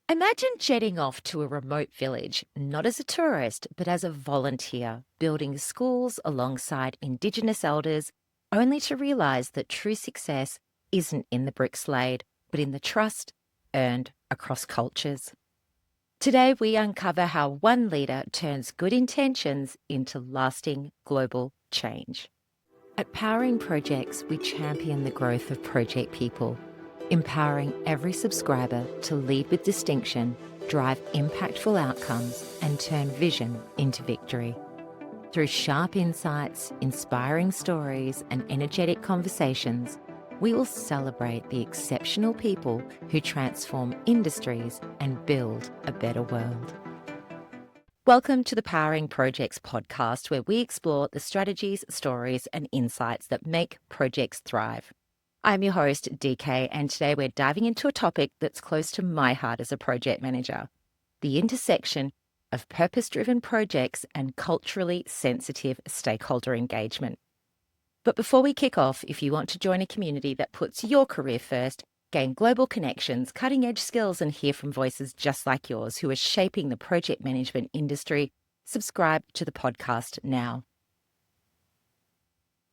Imagine jetting off to a remote village, not as a tourist, but as a volunteer, building schools alongside Indigenous elders, only to realise that true success isn't in the bricks laid, but in the trust earned across cultures. Today, we uncover how one leader turns good intentions into lasting global change. At Powering ProjeX, we champion the growth of project people, empowering every subscriber to lead with distinction, drive impactful outcomes, and turn vision into victory. Through sharp insights, inspiring stories, and energetic conversations, we will celebrate the exceptional people who transform industries and build a better world. Welcome to the Powering ProjeX podcast, where we explore the strategies, stories, and insights that make projects thrive. I'm your host, DK, and today we're diving into a topic that's close to my heart as a project manager: the intersection of purpose-driven projects and culturally sensitive stakeholder engagement. But before we kick off, if you want to join a community that puts your career first, gain global connections, cutting-edge skills, and hear from voices just like yours who are shaping the project management industry, subscribe to the podcast now.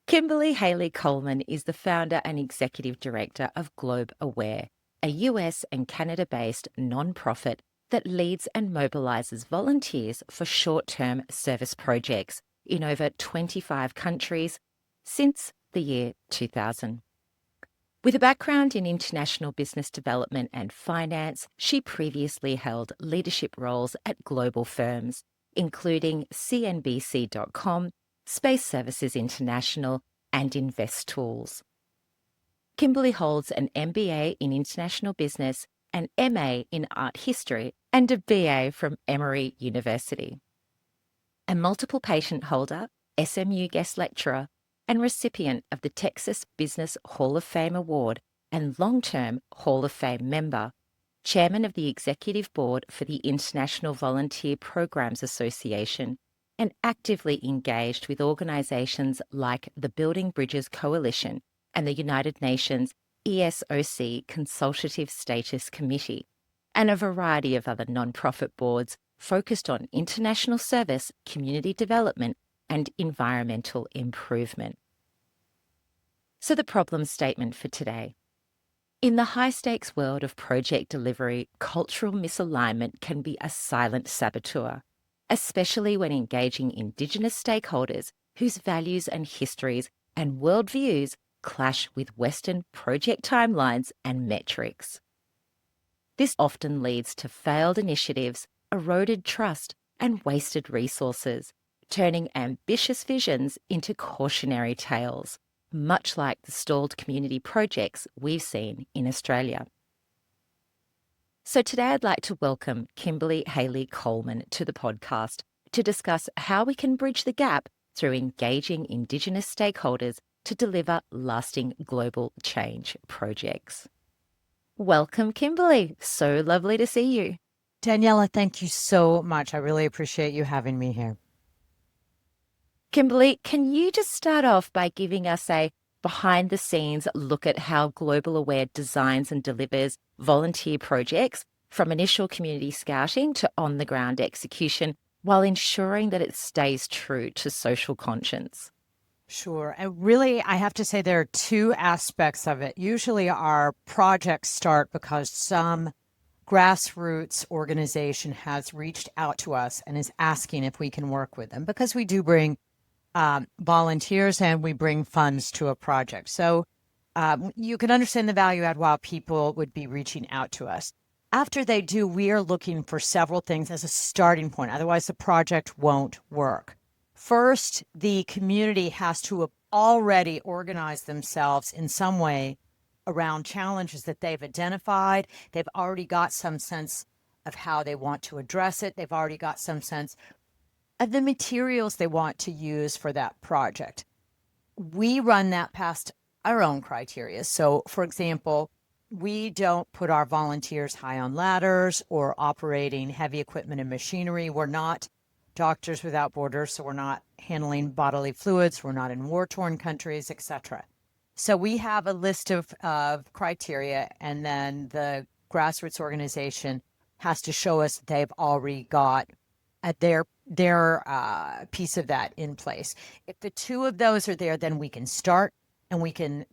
Kimberly Haley-Coleman is the founder and executive director of Globe Aware, a US and Canada-based nonprofit that leads and mobilizes volunteers for short-term service projects in over 25 countries since the year 2000. With a background in international business development and finance, she previously held leadership roles at global firms, including CNBC.com, Space Services International, and Investtools. Kimberly holds an MBA in International Business, an MA in Art History, and a BA from Emory University. A multiple patent holder, SMU guest lecturer, and recipient of the Texas Business Hall of Fame Award and long-term Hall of Fame member, chairman of the executive board for the International Volunteer Programs Association, and actively engaged with organisations like the Building Bridges Coalition and the United Nations ESOC Consultative Status Committee, and a variety of other non-profit boards focused on international service, community development, and environmental improvement. So the problem statement for today. In the high-stakes world of project delivery, cultural misalignment can be a silent saboteur, especially when engaging Indigenous stakeholders whose values and histories and worldviews clash with Western project timelines and metrics. This often leads to failed initiatives, eroded trust, and wasted resources, turning ambitious visions into cautionary tales, much like the stalled community projects we've seen in Australia. So today I'd like to welcome Kimberly Haley-Coleman to the podcast to discuss how we can bridge the gap through engaging Indigenous stakeholders to deliver lasting global change projects. Welcome, Kimberly. So lovely to see you. Daniela, thank you so much. I really appreciate you having me here. Kimberly, can you just start off by giving us a behind-the-scenes look at how Global Aware designs and delivers volunteer projects from initial community scouting to on-the-ground execution while ensuring that it stays true to social conscience? Sure. And really, I have to say there are two aspects of it. Usually our projects start because some grassroots organization has reached out to us and is asking if we can work with them, because we do bring volunteers and we bring funds to a project. So you can understand the value add while people would be reaching out to us. After they do, we are looking for several things as a starting point. Otherwise, the project won't work. First, the community has to have already organized themselves in some way around challenges that they've identified. They've already got some sense of how they want to address it. They've already got some sense of the materials they want to use for that project. We run that past our own criteria. So, for example, we don't put our volunteers high on ladders or operating heavy equipment and machinery. We're not Doctors Without Borders, so we're not handling bodily fluids. We're not in war-torn countries, etc. So we have a list of criteria, and then the grassroots organization has to show us that they've already got their piece of that in place. If the two of those are there, then we can start and we can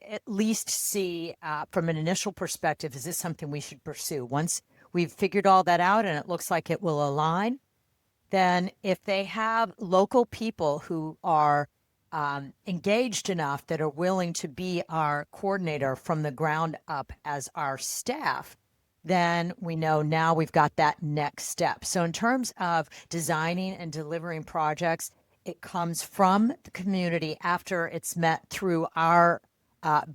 at least see from an initial perspective, is this something we should pursue? Once we've figured all that out and it looks like it will align, then if they have local people who are engaged enough that are willing to be our coordinator from the ground up as our staff, then we know now we've got that next step. So in terms of designing and delivering projects, it comes from the community after it's met through our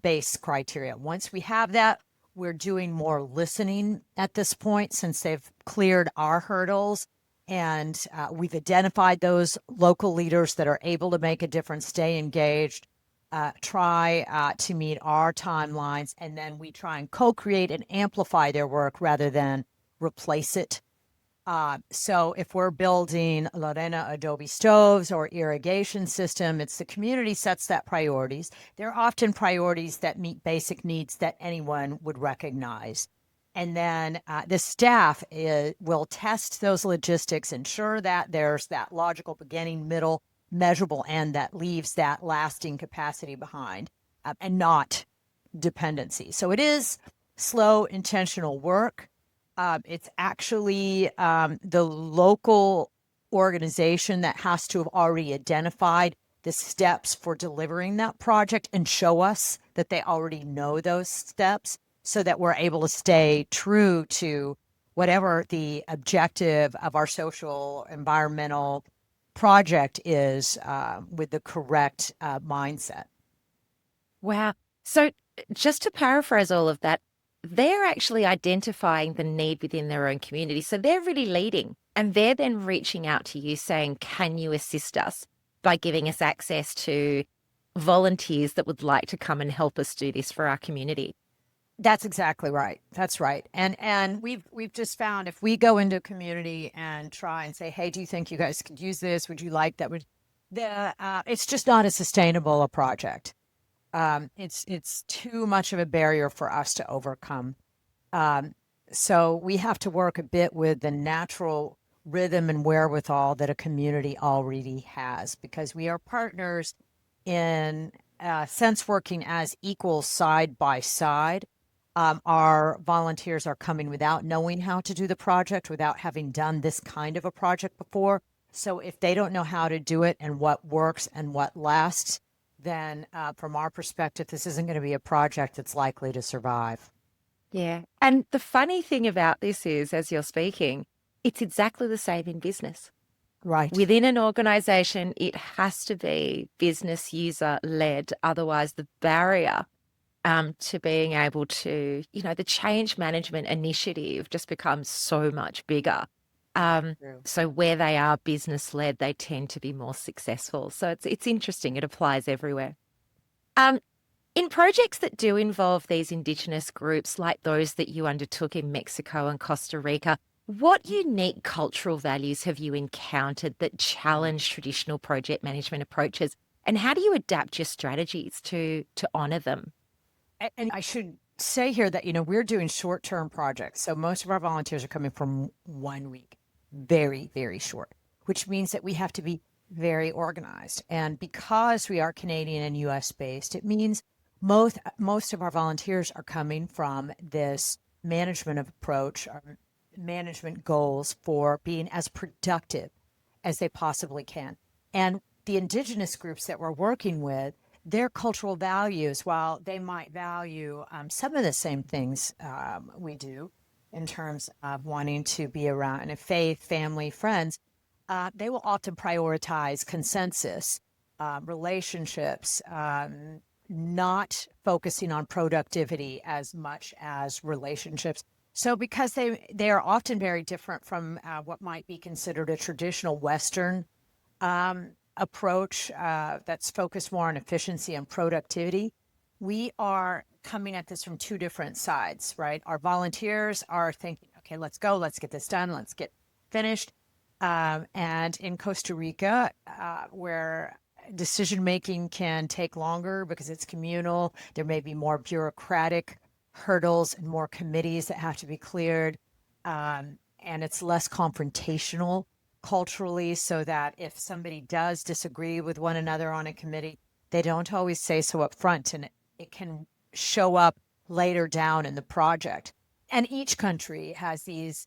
base criteria. Once we have that, we're doing more listening at this point since they've cleared our hurdles, and we've identified those local leaders that are able to make a difference, stay engaged, try to meet our timelines, and then we try and co-create and amplify their work rather than replace it. So if we're building Lorena Adobe stoves or irrigation system, it's the community sets that priorities. They're often priorities that meet basic needs that anyone would recognize. And then the staff will test those logistics, ensure that there's that logical beginning, middle, measurable end that leaves that lasting capacity behind, and not dependency. So it is slow, intentional work. It's actually the local organization that has to have already identified the steps for delivering that project and show us that they already know those steps so that we're able to stay true to whatever the objective of our social environmental project is with the correct mindset. Wow. So, just to paraphrase all of that, they're actually identifying the need within their own community. So, they're really leading and they're then reaching out to you saying, can you assist us by giving us access to volunteers that would like to come and help us do this for our community? That's exactly right. That's right. And we've just found if we go into a community and try and say, hey, do you think you guys could use this? Would you like that? It's just not as sustainable a project. It's too much of a barrier for us to overcome. So we have to work a bit with the natural rhythm and wherewithal that a community already has, because we are partners in sense working as equals side by side. Our volunteers are coming without knowing how to do the project, without having done this kind of a project before. So if they don't know how to do it and what works and what lasts, then from our perspective, this isn't going to be a project that's likely to survive. Yeah. And the funny thing about this is, as you're speaking, it's exactly the same in business. Right. Within an organization, it has to be business user led. Otherwise, the barrier to being able to, the change management initiative just becomes so much bigger. True. So where they are business led, they tend to be more successful. So it's interesting. It applies everywhere. In projects that do involve these indigenous groups, like those that you undertook in Mexico and Costa Rica, what unique cultural values have you encountered that challenge traditional project management approaches? And how do you adapt your strategies to honor them? And I should say here that, we're doing short-term projects. So most of our volunteers are coming from 1 week, very, very short, which means that we have to be very organized. And because we are Canadian and US based, it means most of our volunteers are coming from this management approach, or management goals for being as productive as they possibly can. And the indigenous groups that we're working with, their cultural values, while they might value some of the same things we do in terms of wanting to be around faith, family, friends, they will often prioritize consensus, relationships, not focusing on productivity as much as relationships. So because they are often very different from what might be considered a traditional Western approach that's focused more on efficiency and productivity, we are coming at this from two different sides, right? Our volunteers are thinking, okay, let's go, let's get this done, let's get finished. And in Costa Rica, where decision making can take longer because it's communal, there may be more bureaucratic hurdles and more committees that have to be cleared. and it's less confrontational culturally, so that if somebody does disagree with one another on a committee, they don't always say so up front, and it can show up later down in the project. And each country has these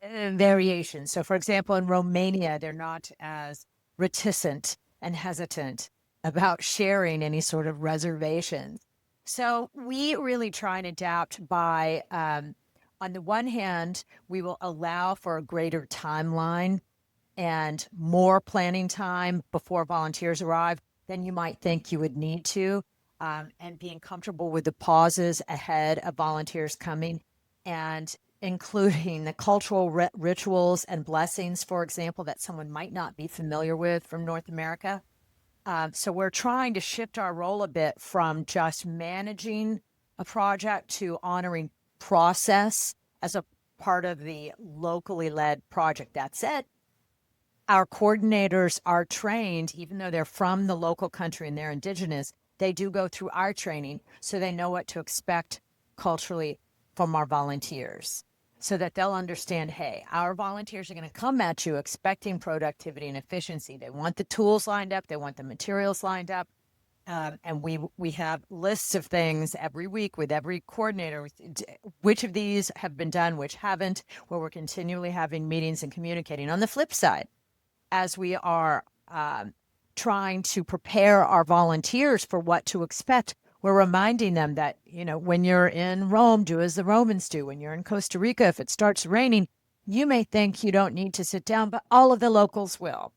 variations. So, for example, in Romania, they're not as reticent and hesitant about sharing any sort of reservations. So, we really try and adapt by, on the one hand, we will allow for a greater timeline and more planning time before volunteers arrive than you might think you would need to, and being comfortable with the pauses ahead of volunteers coming, and including the cultural rituals and blessings, for example, that someone might not be familiar with from North America. So we're trying to shift our role a bit from just managing a project to honoring process as a part of the locally led project. That said, our coordinators are trained, even though they're from the local country and they're indigenous, they do go through our training so they know what to expect culturally from our volunteers, so that they'll understand, hey, our volunteers are going to come at you expecting productivity and efficiency. They want the tools lined up, they want the materials lined up. And we have lists of things every week with every coordinator, which of these have been done, which haven't, where we're continually having meetings and communicating. On the flip side, as we are trying to prepare our volunteers for what to expect, we're reminding them that, when you're in Rome, do as the Romans do. When you're in Costa Rica, if it starts raining, you may think you don't need to sit down, but all of the locals will.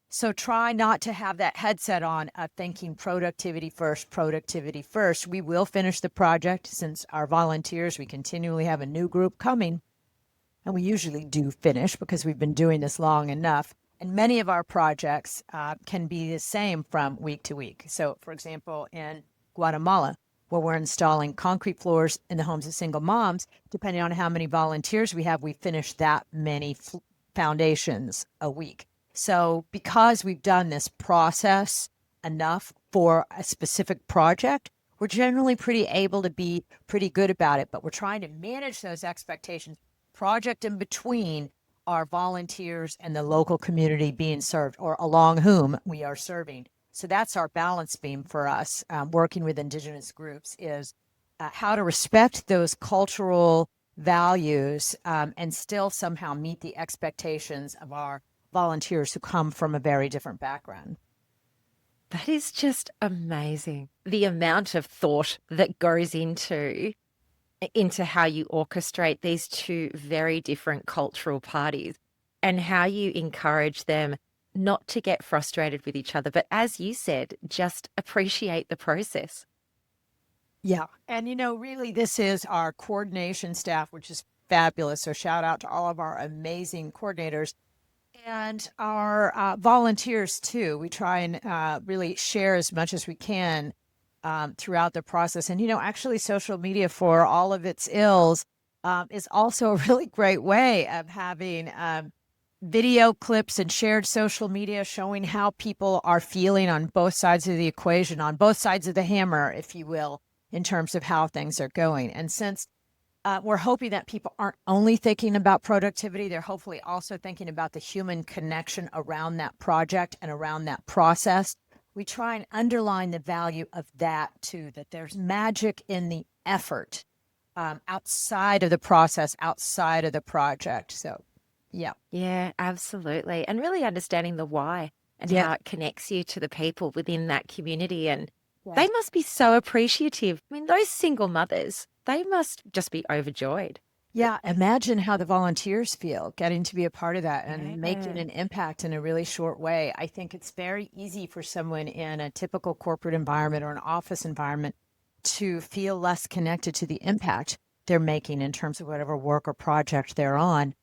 So try not to have that headset on of thinking productivity first, productivity first. We will finish the project since our volunteers, we continually have a new group coming. And we usually do finish because we've been doing this long enough. And many of our projects can be the same from week to week. So, for example, in Guatemala, where we're installing concrete floors in the homes of single moms, depending on how many volunteers we have, we finish that many foundations a week. So because we've done this process enough for a specific project, we're generally pretty able to be pretty good about it. But we're trying to manage those expectations project in between our volunteers and the local community being served, or along whom we are serving. So that's our balance beam for us, working with indigenous groups, is how to respect those cultural values, and still somehow meet the expectations of our volunteers who come from a very different background. That is just amazing. The amount of thought that goes into how you orchestrate these two very different cultural parties, and how you encourage them not to get frustrated with each other, but as you said, just appreciate the process. Yeah. And, really, this is our coordination staff, which is fabulous. So shout out to all of our amazing coordinators and our volunteers, too. We try and really share as much as we can throughout the process. And, actually, social media, for all of its ills, is also a really great way of having video clips and shared social media showing how people are feeling on both sides of the equation, on both sides of the hammer, if you will, in terms of how things are going. And since we're hoping that people aren't only thinking about productivity, they're hopefully also thinking about the human connection around that project and around that process. We try and underline the value of that too, that there's magic in the effort, outside of the process, outside of the project. So, yeah. Yeah, absolutely. And really understanding the why and Yeah. how it connects you to the people within that community. And Yeah. they must be so appreciative. I mean, those single mothers, they must just be overjoyed. Yeah, imagine how the volunteers feel getting to be a part of that and making Yeah. an impact in a really short way. I think it's very easy for someone in a typical corporate environment or an office environment to feel less connected to the impact they're making in terms of whatever work or project they're on.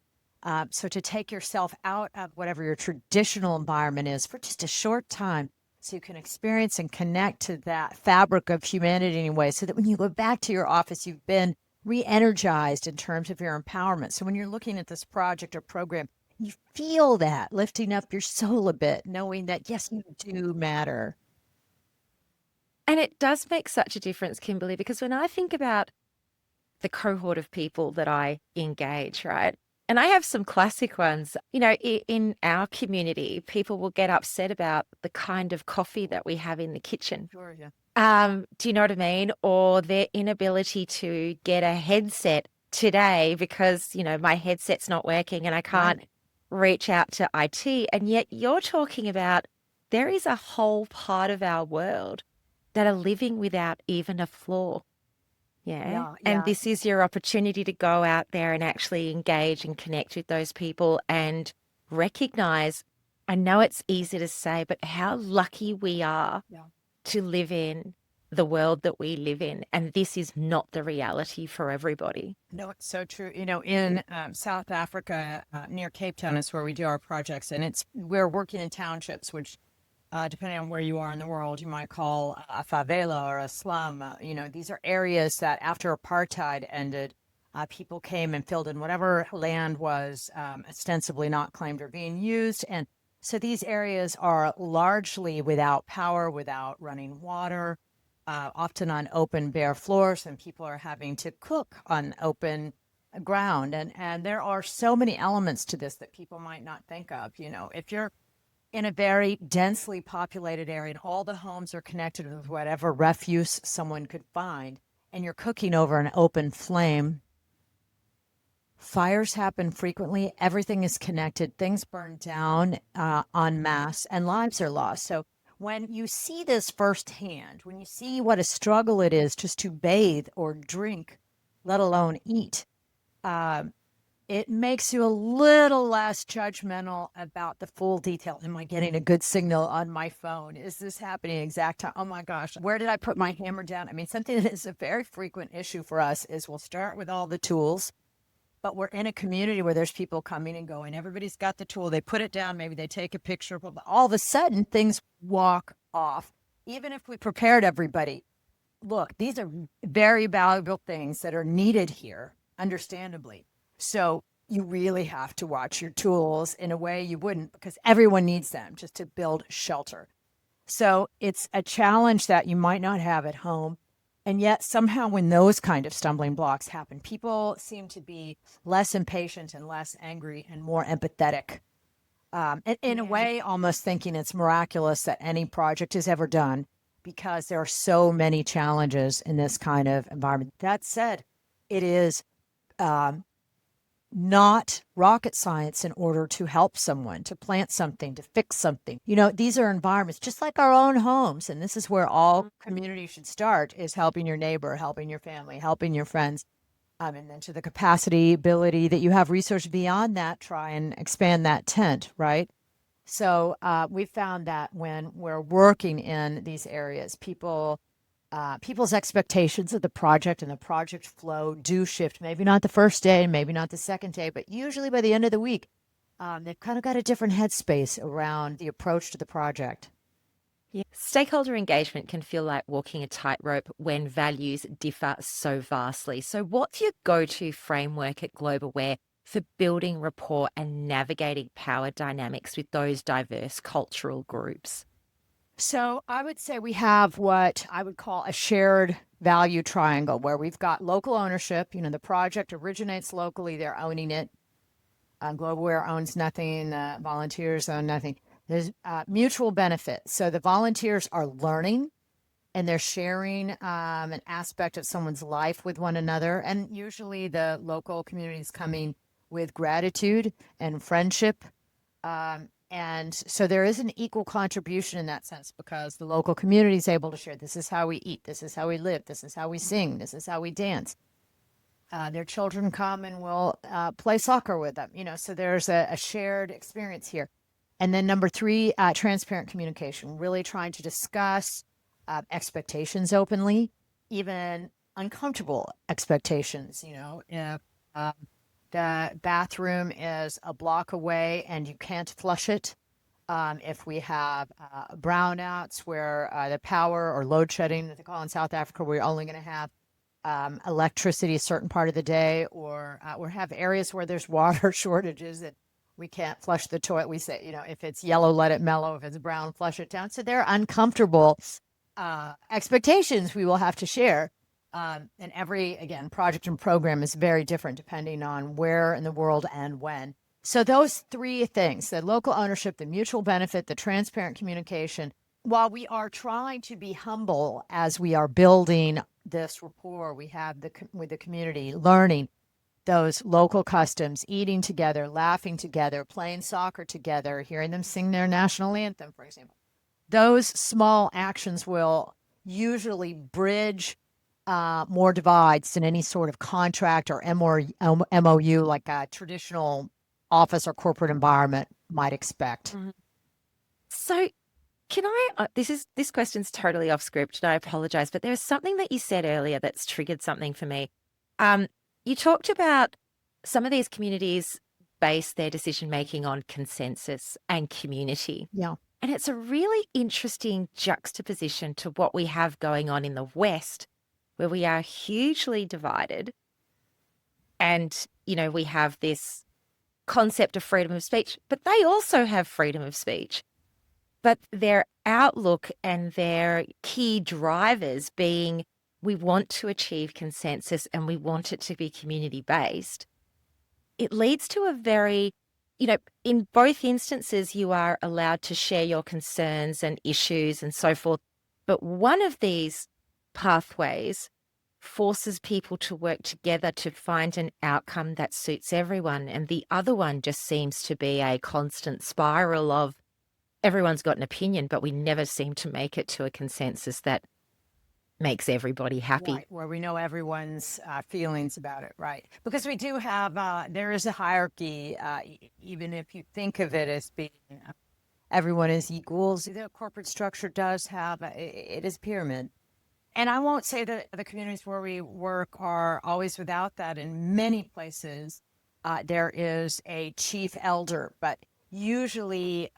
So to take yourself out of whatever your traditional environment is for just a short time, so you can experience and connect to that fabric of humanity in a way, so that when you go back to your office, you've been re-energized in terms of your empowerment. So when you're looking at this project or program, you feel that lifting up your soul a bit, knowing that, yes, you do matter. And it does make such a difference, Kimberly, because when I think about the cohort of people that I engage, right? And I have some classic ones. You know, in our community, people will get upset about the kind of coffee that we have in the kitchen. Sure, yeah. Do you know what I mean? Or their inability to get a headset today because, my headset's not working and I Right. can't reach out to IT. And yet you're talking about there is a whole part of our world that are living without even a floor. Yeah. Yeah, And yeah. this is your opportunity to go out there and actually engage and connect with those people and recognize. I know it's easy to say, but how lucky we are Yeah. to live in the world that we live in. And this is not the reality for everybody. No, it's so true. In South Africa, near Cape Town is where we do our projects, and we're working in townships, which, depending on where you are in the world, you might call a favela or a slum. These are areas that after apartheid ended, people came and filled in whatever land was ostensibly not claimed or being used, and so these areas are largely without power, without running water, often on open, bare floors, and people are having to cook on open ground. And there are so many elements to this that people might not think of. If you're in a very densely populated area and all the homes are connected with whatever refuse someone could find, and you're cooking over an open flame, fires happen frequently. Everything is connected. Things burn down en masse, and lives are lost. So when you see this firsthand, when you see what a struggle it is just to bathe or drink, let alone eat, um, it makes you a little less judgmental about the full detail. Am I getting a good signal on my phone? Is this happening exact time? Oh my gosh, where did I put my hammer down? I mean, something that is a very frequent issue for us is we'll start with all the tools, but we're in a community where there's people coming and going. Everybody's got the tool. They put it down. Maybe they take a picture, but all of a sudden things walk off. Even if we prepared everybody, look, these are very valuable things that are needed here, understandably. So you really have to watch your tools in a way you wouldn't, because everyone needs them just to build shelter. So it's a challenge that you might not have at home. And yet, somehow, when those kind of stumbling blocks happen, people seem to be less impatient and less angry and more empathetic. In a way, almost thinking it's miraculous that any project is ever done because there are so many challenges in this kind of environment. That said, it is um, not rocket science in order to help someone, to plant something, to fix something. These are environments just like our own homes. And this is where all community should start, is helping your neighbor, helping your family, helping your friends. And then to the ability that you have resources beyond that, try and expand that tent, right? So we found that when we're working in these areas, people's expectations of the project and the project flow do shift. Maybe not the first day, maybe not the second day, but usually by the end of the week, they've kind of got a different headspace around the approach to the project. Yeah. Stakeholder engagement can feel like walking a tightrope when values differ so vastly. So, what's your go to framework at GlobeAware for building rapport and navigating power dynamics with those diverse cultural groups? So I would say we have what I would call a shared value triangle, where we've got local ownership. The project originates locally, they're owning it. GlobeAware owns nothing, volunteers own nothing. There's mutual benefit. So the volunteers are learning and they're sharing an aspect of someone's life with one another. And usually the local community is coming with gratitude and friendship. And so there is an equal contribution in that sense, because the local community is able to share, this is how we eat, this is how we live, this is how we sing, this is how we dance. Their children come and will play soccer with them, so there's a shared experience here. And then number three, transparent communication, really trying to discuss expectations openly, even uncomfortable expectations. If the bathroom is a block away and you can't flush it, if we have brownouts where the power or load shedding, that they call in South Africa, we're only going to have electricity a certain part of the day, or have areas where there's water shortages and we can't flush the toilet. We say, if it's yellow, let it mellow. If it's brown, flush it down. So there are uncomfortable expectations we will have to share. And every, again, project and program is very different depending on where in the world and when. So those three things, the local ownership, the mutual benefit, the transparent communication, while we are trying to be humble as we are building this rapport we have with the community, learning those local customs, eating together, laughing together, playing soccer together, hearing them sing their national anthem, for example. Those small actions will usually bridge more divides than any sort of contract or MOU like a traditional office or corporate environment might expect. Mhm. So, can I? This question's totally off script, and I apologize. But there's something that you said earlier that's triggered something for me. Um, you talked about some of these communities base their decision making on consensus and community, Yeah. and it's a really interesting juxtaposition to what we have going on in the West, where we are hugely divided, and we have this concept of freedom of speech, but they also have freedom of speech. But their outlook and their key drivers being we want to achieve consensus and we want it to be community based, it leads to a very, in both instances, you are allowed to share your concerns and issues and so forth. But one of these pathways forces people to work together to find an outcome that suits everyone. And the other one just seems to be a constant spiral of everyone's got an opinion, but we never seem to make it to a consensus that makes everybody happy. Right, where we know everyone's feelings about it, right? Because we do have, there is a hierarchy, even if you think of it as being everyone is equals. The corporate structure does have, it is pyramid. And I won't say that the communities where we work are always without that. In many places, there is a chief elder, but usually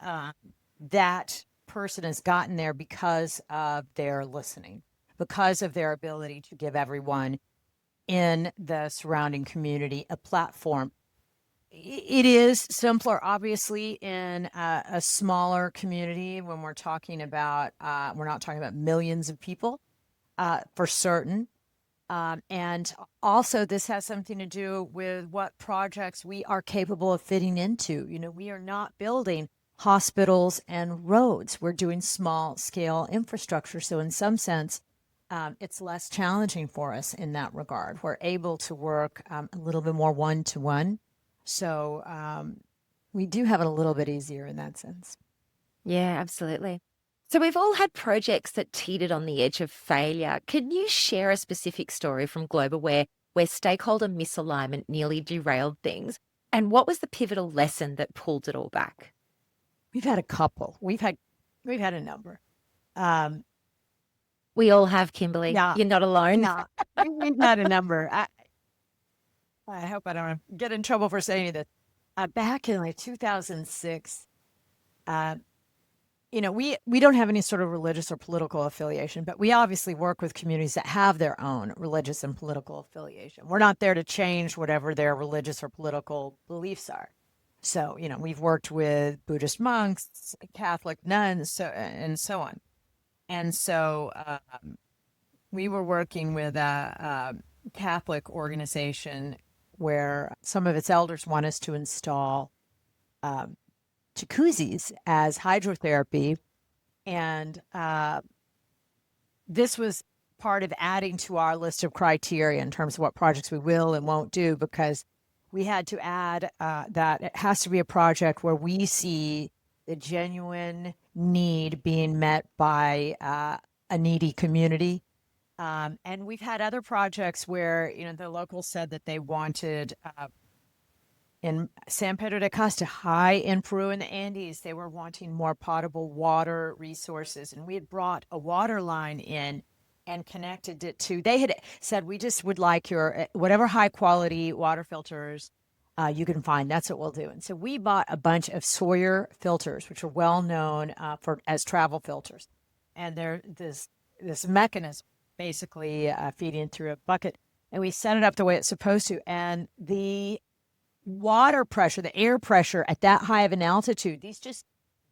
that person has gotten there because of their listening, because of their ability to give everyone in the surrounding community a platform. It is simpler, obviously, in a smaller community when we're talking about, we're not talking about millions of people for certain. And also, this has something to do with what projects we are capable of fitting into. We are not building hospitals and roads. We're doing small scale infrastructure. So in some sense, it's less challenging for us in that regard. We're able to work a little bit more one-to-one. So we do have it a little bit easier in that sense. Yeah, absolutely. So we've all had projects that teetered on the edge of failure. Can you share a specific story from Global where stakeholder misalignment nearly derailed things? And what was the pivotal lesson that pulled it all back? We've had a couple. We've had a number. We all have, Kimberly. Yeah. You're not alone. No, we've had a number. I hope I don't get in trouble for saying this. Back in like 2006, we don't have any sort of religious or political affiliation, but we obviously work with communities that have their own religious and political affiliation. We're not there to change whatever their religious or political beliefs are. So, we've worked with Buddhist monks, Catholic nuns, and so on. And so we were working with a Catholic organization where some of its elders want us to install jacuzzis as hydrotherapy. And this was part of adding to our list of criteria in terms of what projects we will and won't do, because we had to add that it has to be a project where we see the genuine need being met by a needy community. And we've had other projects where, the locals said that they wanted in San Pedro de Costa, high in Peru in the Andes, they were wanting more potable water resources. And we had brought a water line in and connected it to, they had said, we just would like your, whatever high quality water filters you can find, that's what we'll do. And so we bought a bunch of Sawyer filters, which are well known as travel filters. And they're this mechanism basically feeding through a bucket. And we set it up the way it's supposed to. And the water pressure, the air pressure at that high of an altitude, these just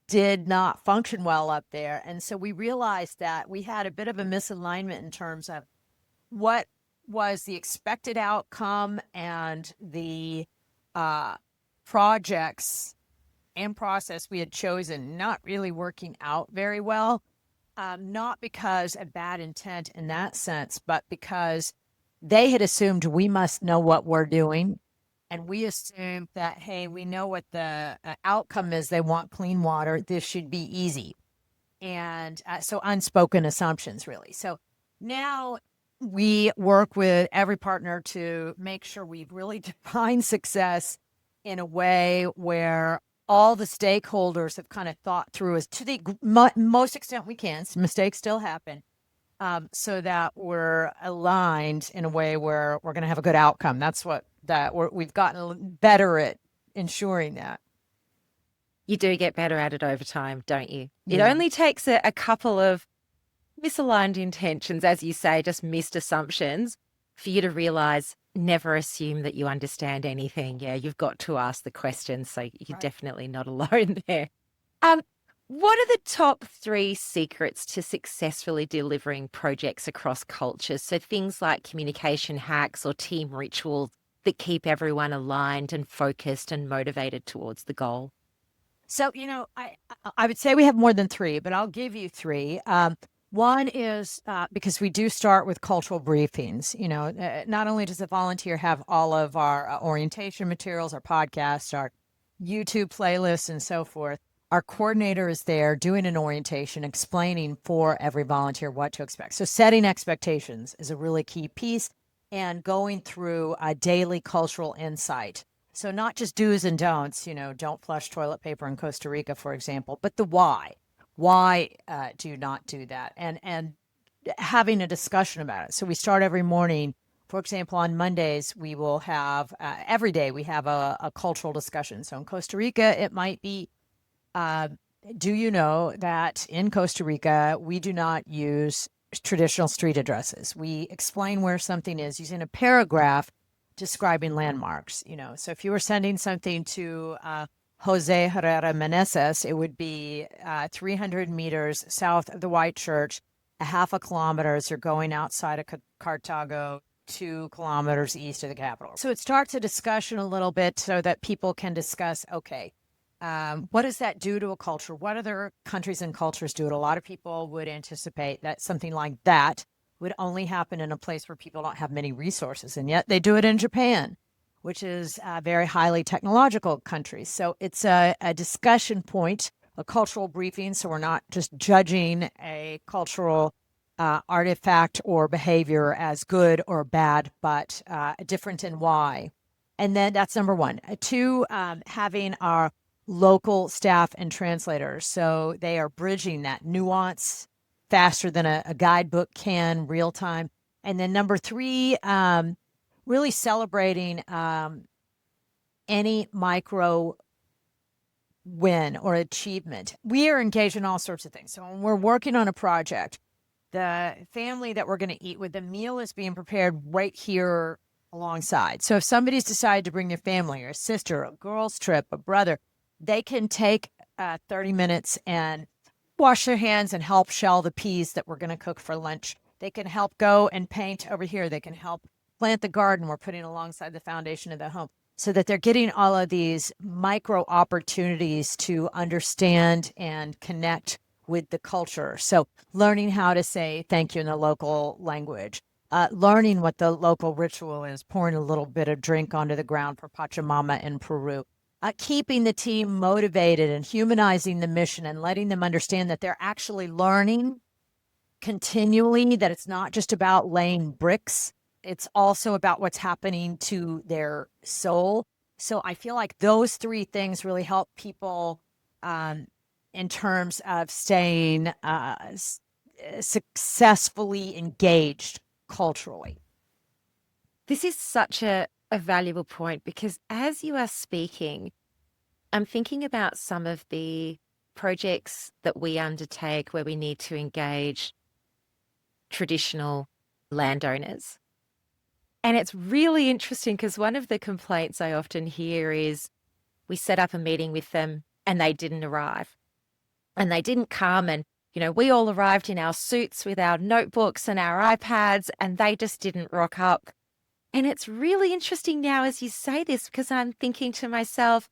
did not function well up there. And so we realized that we had a bit of a misalignment in terms of what was the expected outcome and the projects and process we had chosen not really working out very well. Not because of bad intent in that sense, but because they had assumed we must know what we're doing. And we assumed that, hey, we know what the outcome is. They want clean water. This should be easy. And so unspoken assumptions, really. So now we work with every partner to make sure we've really defined success in a way where all the stakeholders have kind of thought through as to the most extent we can. Mistakes still happen, so that we're aligned in a way where we're going to have a good outcome. That's what we've gotten better at ensuring that. You do get better at it over time, don't you? It Yeah. only takes a couple of misaligned intentions, as you say, just missed assumptions, for you to realize never assume that you understand anything. Yeah, you've got to ask the questions, so you're Right. definitely not alone there. Um, what are the top 3 secrets to successfully delivering projects across cultures? So things like communication hacks or team rituals that keep everyone aligned and focused and motivated towards the goal. So, I would say we have more than 3, but I'll give you 3. One is because we do start with cultural briefings. Not only does a volunteer have all of our orientation materials, our podcasts, our YouTube playlists, and so forth, our coordinator is there doing an orientation, explaining for every volunteer what to expect. So setting expectations is a really key piece, and going through a daily cultural insight. So not just do's and don'ts, don't flush toilet paper in Costa Rica, for example, but the why. Why do you not do that? And having a discussion about it. So we start every morning. For example, on Mondays, we will have, every day we have a cultural discussion. So in Costa Rica, it might be, do you know that in Costa Rica, we do not use traditional street addresses? We explain where something is using a paragraph describing landmarks. So if you were sending something to Jose Herrera Meneses, it would be 300 meters south of the White Church, a half a kilometer as you're going outside of Cartago, 2 kilometers east of the capital. So it starts a discussion a little bit so that people can discuss, okay, what does that do to a culture? What other countries and cultures do it? A lot of people would anticipate that something like that would only happen in a place where people don't have many resources. And yet they do it in Japan, which is a very highly technological country. So it's a discussion point, a cultural briefing. So we're not just judging a cultural artifact or behavior as good or bad, but different in why. And then that's number 1. 2, having our local staff and translators. So they are bridging that nuance faster than a guidebook can, real time. And then number 3, really celebrating any micro win or achievement. We are engaged in all sorts of things. So when we're working on a project, the family that we're going to eat with, the meal is being prepared right here alongside. So if somebody's decided to bring their family or a sister, a girl's trip, a brother, they can take 30 minutes and wash their hands and help shell the peas that we're going to cook for lunch. They can help go and paint over here. They can help plant the garden we're putting alongside the foundation of the home, so that they're getting all of these micro opportunities to understand and connect with the culture. So learning how to say thank you in the local language, learning what the local ritual is, pouring a little bit of drink onto the ground for Pachamama in Peru, keeping the team motivated and humanizing the mission and letting them understand that they're actually learning continually, that it's not just about laying bricks. It's also about what's happening to their soul. So I feel like those 3 things really help people in terms of staying successfully engaged culturally. This is such a valuable point, because as you are speaking, I'm thinking about some of the projects that we undertake where we need to engage traditional landowners. And it's really interesting because one of the complaints I often hear is we set up a meeting with them and they didn't arrive and they didn't come. And We all arrived in our suits with our notebooks and our iPads, and they just didn't rock up. And it's really interesting now as you say this, because I'm thinking to myself,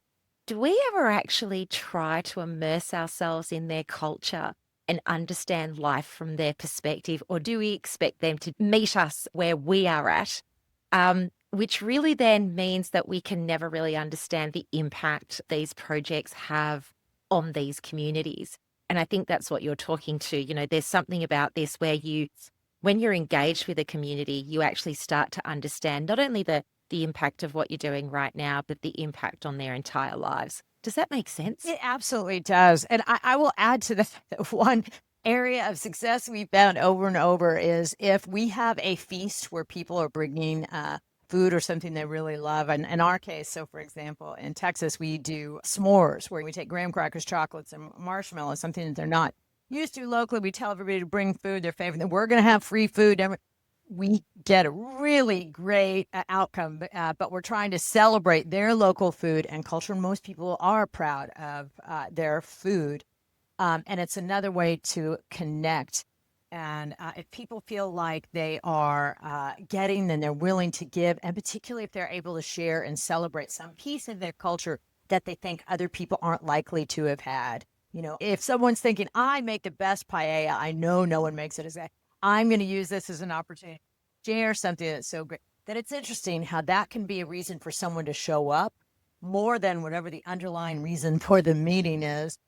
do we ever actually try to immerse ourselves in their culture and understand life from their perspective? Or do we expect them to meet us where we are at? Which really then means that we can never really understand the impact these projects have on these communities. And I think that's what you're talking to. There's something about this where when you're engaged with a community, you actually start to understand not only the impact of what you're doing right now, but the impact on their entire lives. Does that make sense? It absolutely does. And I will add to that one area of success we found over and over is if we have a feast where people are bringing food or something they really love. And in our case, so for example, in Texas, we do s'mores where we take graham crackers, chocolates, and marshmallows, something that they're not used to locally. We tell everybody to bring food, their favorite, and we're going to have free food. We get a really great outcome, but we're trying to celebrate their local food and culture. Most people are proud of their food. And it's another way to connect. And if people feel like they are getting and they're willing to give, and particularly if they're able to share and celebrate some piece of their culture that they think other people aren't likely to have had. If someone's thinking, I make the best paella, I know no one makes it as that. I'm going to use this as an opportunity to share something that's so great. That it's interesting how that can be a reason for someone to show up more than whatever the underlying reason for the meeting is.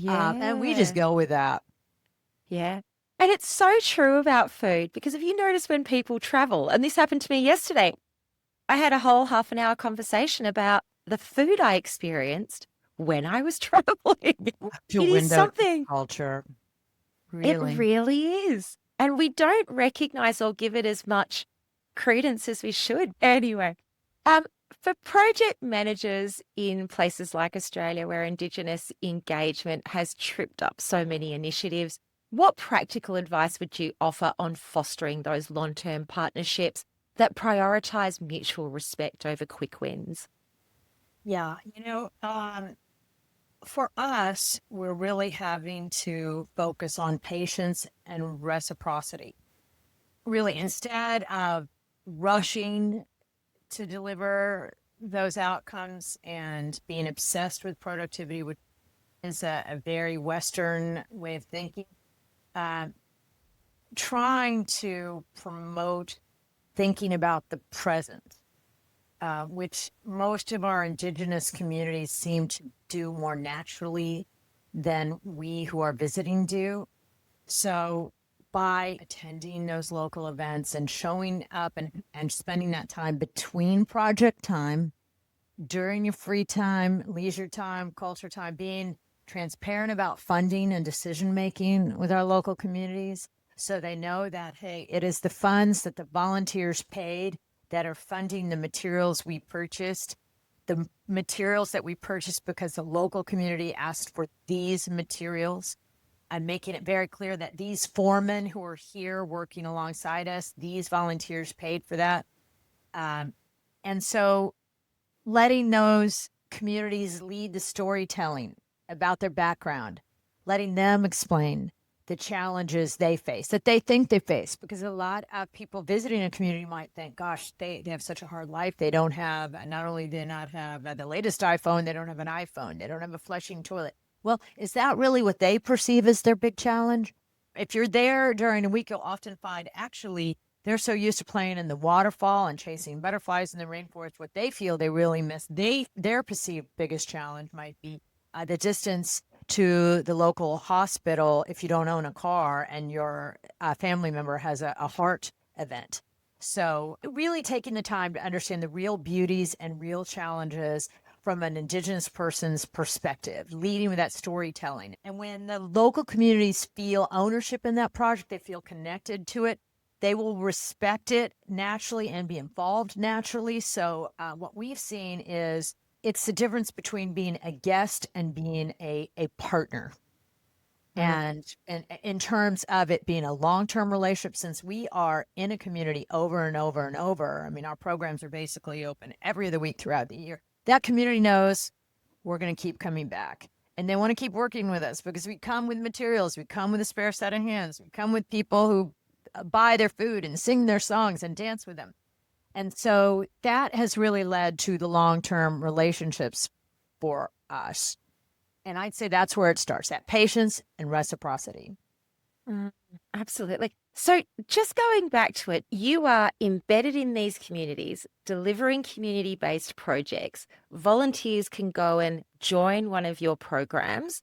And we just Yeah. go with that. Yeah. And it's so true about food because if you notice when people travel, and this happened to me yesterday, I had a whole half an hour conversation about the food I experienced when I was traveling. It Your is window to something. culture, It really. really is. And we don't recognize or give it as much credence as we should. Anyway, um, for project managers in places like Australia where Indigenous engagement has tripped up so many initiatives, what practical advice would you offer on fostering those long-term partnerships that prioritize mutual respect over quick wins? Yeah, for us, we're really having to focus on patience and reciprocity. Really, instead of rushing to deliver those outcomes and being obsessed with productivity, which is a very Western way of thinking, uh, trying to promote thinking about the present, which most of our indigenous communities seem to do more naturally than we who are visiting do. So by attending those local events and showing up and spending that time between project time, during your free time, leisure time, culture time, being transparent about funding and decision making with our local communities so they know that, hey, it is the funds that the volunteers paid that are funding the materials we purchased, the materials that we purchased because the local community asked for these materials, and making it very clear that these foremen who are here working alongside us, these volunteers paid for that. And so letting those communities lead the storytelling about their background, letting them explain the challenges they face, that they think they face, because a lot of people visiting a community might think, gosh, they have such a hard life. They don't have, not only do they not have the latest iPhone, they don't have an iPhone, they don't have a flushing toilet. Well, is that really what they perceive as their big challenge? If you're there during a week, you'll often find actually they're so used to playing in the waterfall and chasing butterflies in the rainforest. What they feel they really miss, their perceived biggest challenge might be the distance to the local hospital if you don't own a car and your family member has a heart event. So, really taking the time to understand the real beauties and real challenges from an Indigenous person's perspective, leading with that storytelling. And when the local communities feel ownership in that project, they feel connected to it, they will respect it naturally and be involved naturally. So, what we've seen is it's the difference between being a guest and being a partner. And in terms of it being a long-term relationship, since we are in a community over and over and over, I mean, our programs are basically open every other week throughout the year. That community knows we're going to keep coming back. and they want to keep working with us because we come with materials, we come with a spare set of hands, we come with people who buy their food and sing their songs and dance with them. And so that has really led to the long-term relationships for us. And I'd say that's where it starts, at patience and reciprocity. Mm, absolutely. So, just going back to it, you are embedded in these communities, delivering community based projects. Volunteers can go and join one of your programs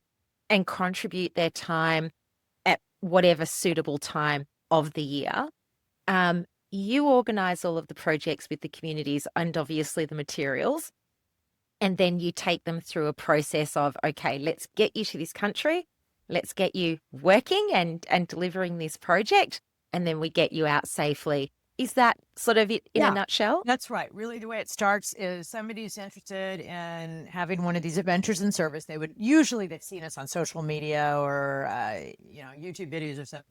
and contribute their time at whatever suitable time of the year. You organize all of the projects with the communities and obviously the materials. And then you take them through a process of, okay, let's get you to this country. Let's get you working and delivering this project. And then we get you out safely. Is that sort of it in a Yeah, nutshell? that's right. Really, the way it starts is somebody's interested in having one of these adventures in service. They've seen us on social media or, YouTube videos or something.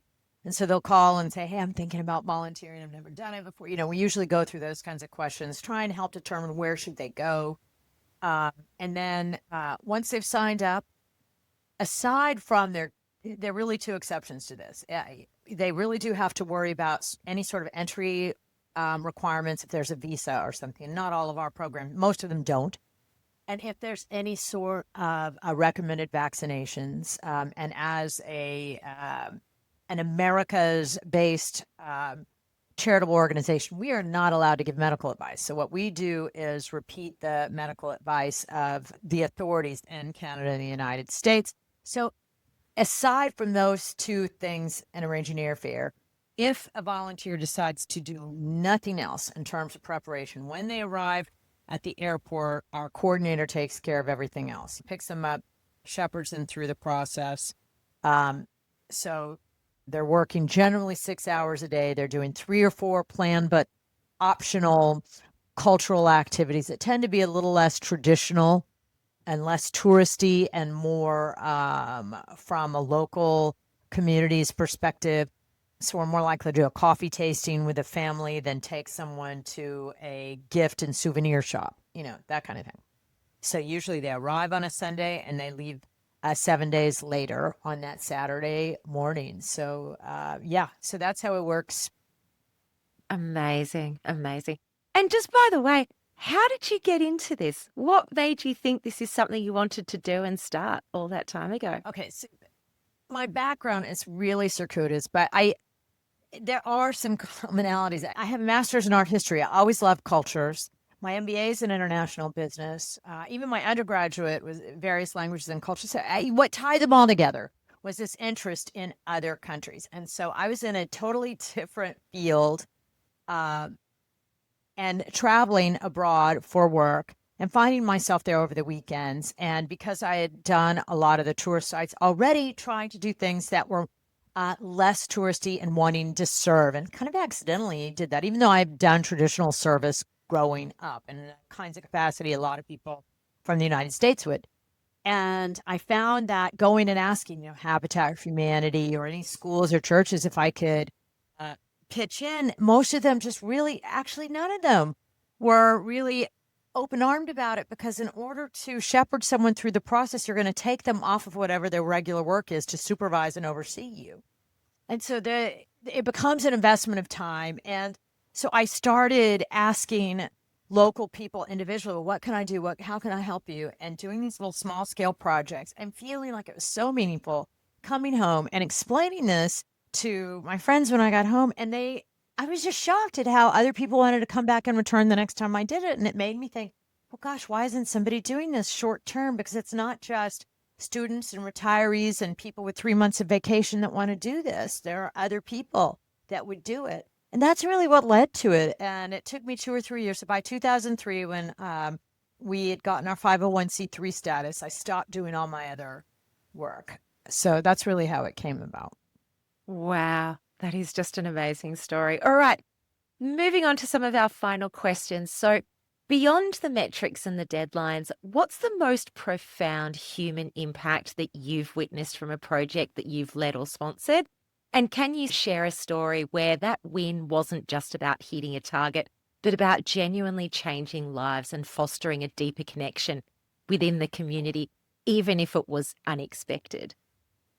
And so they'll call and say, hey, I'm thinking about volunteering. I've never done it before. We usually go through those kinds of questions, try and help determine where should they go. And then once they've signed up, aside from there are really two exceptions to this. They really do have to worry about any sort of entry requirements if there's a visa or something. Not all of our programs, most of them don't. And if there's any sort of recommended vaccinations, and as an America's-based charitable organization, we are not allowed to give medical advice. So what we do is repeat the medical advice of the authorities in Canada and the United States. So aside from those two things and arranging airfare, if a volunteer decides to do nothing else in terms of preparation, when they arrive at the airport, our coordinator takes care of everything else. He picks them up, shepherds them through the process. So they're working generally 6 hours a day. They're doing 3 or 4 planned but optional cultural activities that tend to be a little less traditional and less touristy and more from a local community's perspective. So we're more likely to do a coffee tasting with a family than take someone to a gift and souvenir shop, that kind of thing. So usually they arrive on a Sunday and they leave 7 days later on that Saturday morning. So so that's how it works. Amazing. Amazing. And just by the way, how did you get into this? What made you think this is something you wanted to do and start all that time ago? Okay, so my background is really circuitous, but there are some commonalities. I have a master's in art history. I always loved cultures. My MBA is in international business. Even my undergraduate was various languages and cultures. So what tied them all together was this interest in other countries. And so I was in a totally different field and traveling abroad for work and finding myself there over the weekends. And because I had done a lot of the tourist sites already, trying to do things that were less touristy and wanting to serve, and kind of accidentally did that, even though I've done traditional service growing up in the kinds of capacity a lot of people from the United States would. And I found that going and asking, Habitat for Humanity or any schools or churches if I could pitch in, most of them just really, actually none of them were really open-armed about it, because in order to shepherd someone through the process, you're going to take them off of whatever their regular work is to supervise and oversee you. And so it becomes an investment of time. And so I started asking local people individually, what can I do? How can I help you? And doing these little small scale projects and feeling like it was so meaningful, coming home and explaining this to my friends when I got home. And I was just shocked at how other people wanted to come back and return the next time I did it. And it made me think, well, gosh, why isn't somebody doing this short term? Because it's not just students and retirees and people with 3 months of vacation that want to do this. There are other people that would do it. And that's really what led to it. And it took me 2 or 3 years. So by 2003, when we had gotten our 501c3 status, I stopped doing all my other work. So that's really how it came about. Wow, that is just an amazing story. All right, moving on to some of our final questions. So, beyond the metrics and the deadlines, what's the most profound human impact that you've witnessed from a project that you've led or sponsored? And can you share a story where that win wasn't just about hitting a target, but about genuinely changing lives and fostering a deeper connection within the community? even if it was unexpected?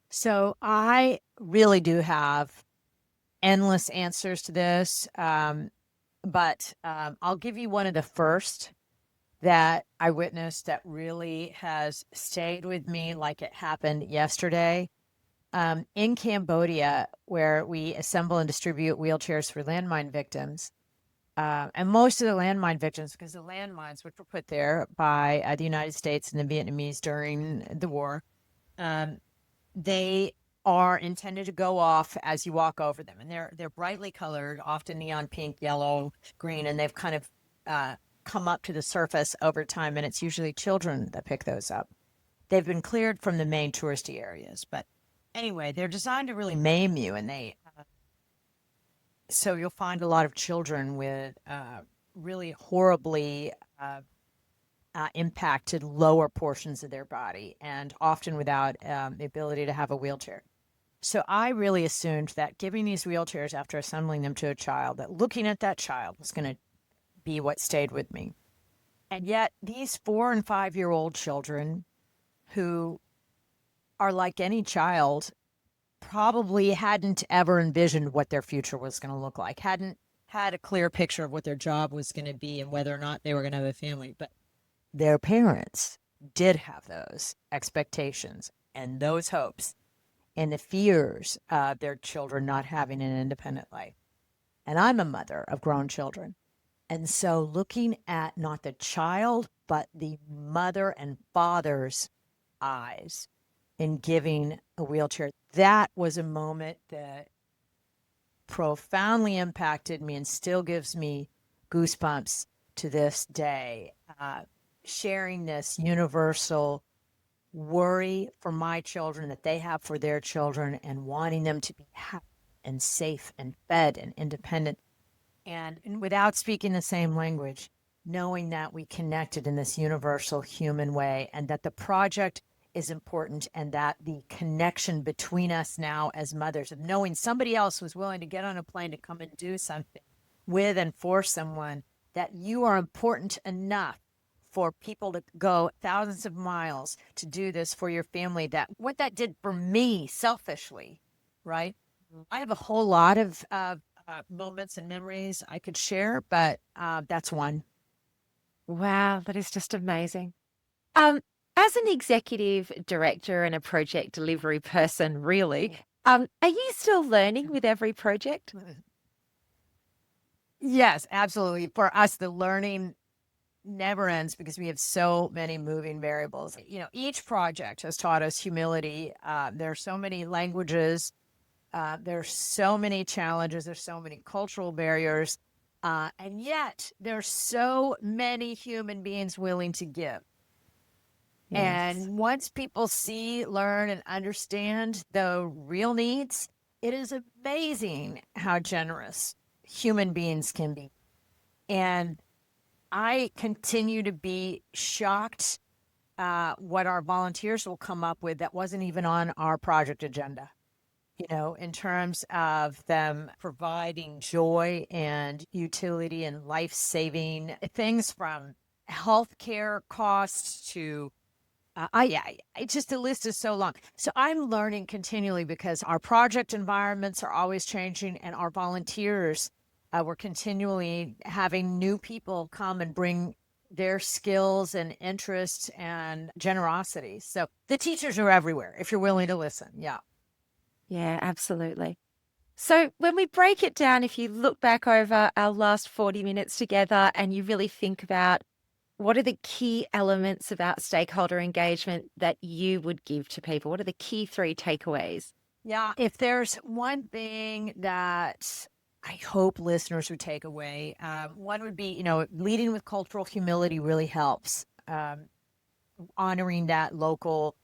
So I really do have endless answers to this, but I'll give you one of the first that I witnessed that really has stayed with me like it happened yesterday. In Cambodia, where we assemble and distribute wheelchairs for landmine victims, and most of the landmine victims, because the landmines, which were put there by the United States and the Vietnamese during the war, um, they are intended to go off as you walk over them, and they're brightly colored, often neon pink, yellow, green, and they've kind of come up to the surface over time, and it's usually children that pick those up. They've been cleared from the main touristy areas, but anyway, they're designed to really maim you, and they so you'll find a lot of children with really horribly impacted lower portions of their body, and often without the ability to have a wheelchair. So I really assumed that giving these wheelchairs after assembling them to a child, that looking at that child was going to be what stayed with me. And yet these 4 and 5-year-old children who are like any child probably hadn't ever envisioned what their future was going to look like, hadn't had a clear picture of what their job was going to be and whether or not they were going to have a family. But their parents did have those expectations and those hopes and the fears of their children not having an independent life. And I'm a mother of grown children. And so looking at not the child, but the mother and father's eyes in giving a wheelchair, that was a moment that profoundly impacted me and still gives me goosebumps to this day. Sharing this universal worry for my children that they have for their children and wanting them to be happy and safe and fed and independent. And without speaking the same language, knowing that we connected in this universal human way and that the project is important and that the connection between us now as mothers of knowing somebody else was willing to get on a plane to come and do something with and for someone, that you are important enough for people to go thousands of miles to do this for your family, that what that did for me selfishly, right? I have a whole lot of moments and memories I could share, but that's one. Wow, that is just amazing. Um, as an executive director and a project delivery person, really, are you still learning with every project? Yes, absolutely. For us, the learning never ends because we have so many moving variables. You know, each project has taught us humility. There are so many languages. There's so many challenges. There's so many cultural barriers. And yet there's so many human beings willing to give. Yes. And once people see, learn, and understand the real needs, it is amazing how generous human beings can be. And I continue to be shocked what our volunteers will come up with that wasn't even on our project agenda, you know, in terms of them providing joy and utility and life-saving things, from healthcare costs to just the list is so long. So I'm learning continually because our project environments are always changing, and our volunteers, we're continually having new people come and bring their skills and interests and generosity. So the teachers are everywhere if you're willing to listen. Yeah. Yeah, absolutely. So when we break it down, if you look back over our last 40 minutes together and you really think about what are the key elements about stakeholder engagement that you would give to people? What are the key 3 takeaways? Yeah. If there's one thing that I hope listeners would take away, one would be, you know, leading with cultural humility really helps. Honoring that local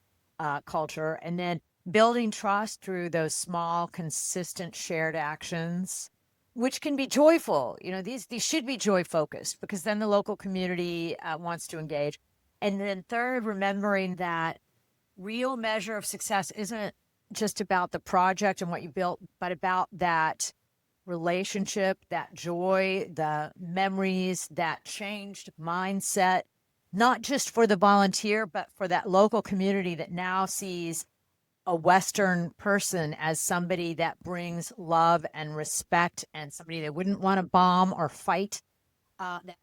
culture, and then building trust through those small, consistent, shared actions, which can be joyful. You know, these should be joy focused because then the local community wants to engage. And then third, remembering that real measure of success isn't just about the project and what you built, but about that relationship, that joy, the memories, that changed mindset, not just for the volunteer, but for that local community that now sees a Western person as somebody that brings love and respect and somebody they wouldn't want to bomb or fight.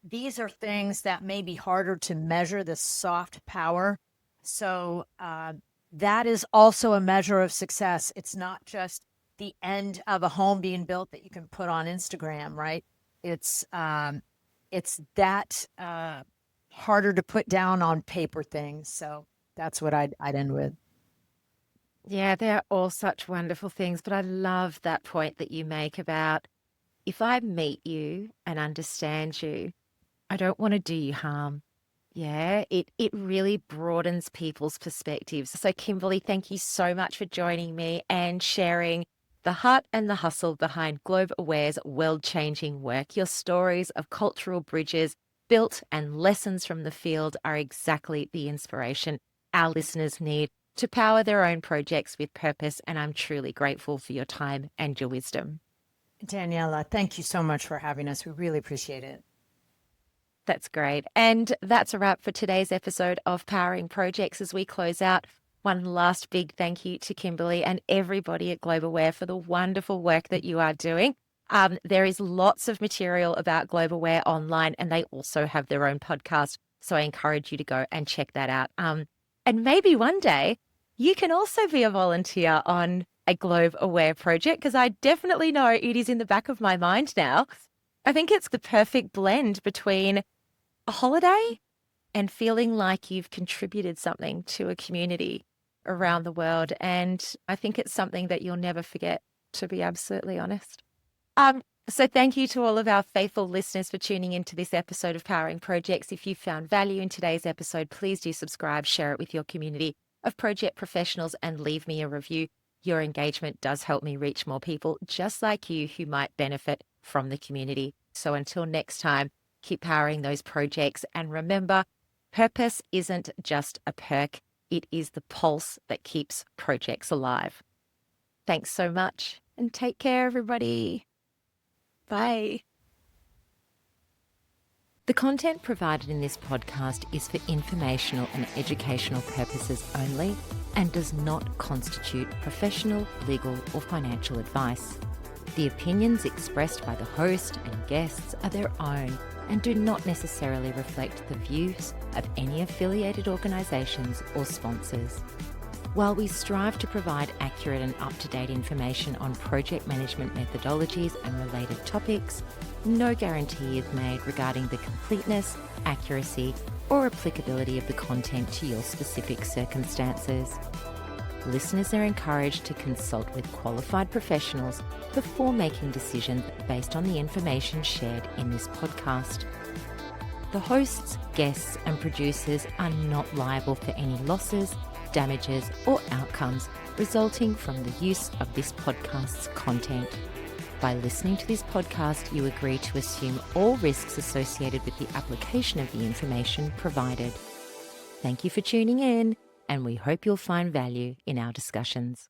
These are things that may be harder to measure, the soft power. So that is also a measure of success. It's not just the end of a home being built that you can put on Instagram, right? It's that harder to put down on paper things. So that's what I'd end with. Yeah, they're all such wonderful things, but I love that point that you make about if I meet you and understand you, I don't want to do you harm. Yeah, it really broadens people's perspectives. So, Kimberly, thank you so much for joining me and sharing the heart and the hustle behind Globe Aware's world-changing work. Your stories of cultural bridges built and lessons from the field are exactly the inspiration our listeners need to power their own projects with purpose. And I'm truly grateful for your time and your wisdom. Daniela, thank you so much for having us. We really appreciate it. That's great. And that's a wrap for today's episode of Powering ProjeX. As we close out, one last big thank you to Kimberly and everybody at Globe Aware for the wonderful work that you are doing. There is lots of material about Globe Aware online, and they also have their own podcast. So I encourage you to go and check that out. And maybe one day you can also be a volunteer on a Globe Aware project, because I definitely know it is in the back of my mind now. I think it's the perfect blend between a holiday and feeling like you've contributed something to a community around the world. And I think it's something that you'll never forget, to be absolutely honest. So thank you to all of our faithful listeners for tuning into this episode of Powering ProjeX. If you found value in today's episode, please do subscribe, share it with your community of project professionals, and leave me a review. Your engagement does help me reach more people just like you who might benefit from the community. So until next time, keep powering those projects. And remember, purpose isn't just a perk. It is the pulse that keeps projects alive. Thanks so much and take care, everybody. Bye. The content provided in this podcast is for informational and educational purposes only and does not constitute professional, legal, or financial advice. The opinions expressed by the host and guests are their own and do not necessarily reflect the views of any affiliated organisations or sponsors. While we strive to provide accurate and up-to-date information on project management methodologies and related topics, no guarantee is made regarding the completeness, accuracy, or applicability of the content to your specific circumstances. Listeners are encouraged to consult with qualified professionals before making decisions based on the information shared in this podcast. The hosts, guests, and producers are not liable for any losses, damages, or outcomes resulting from the use of this podcast's content. By listening to this podcast, you agree to assume all risks associated with the application of the information provided. Thank you for tuning in, and we hope you'll find value in our discussions.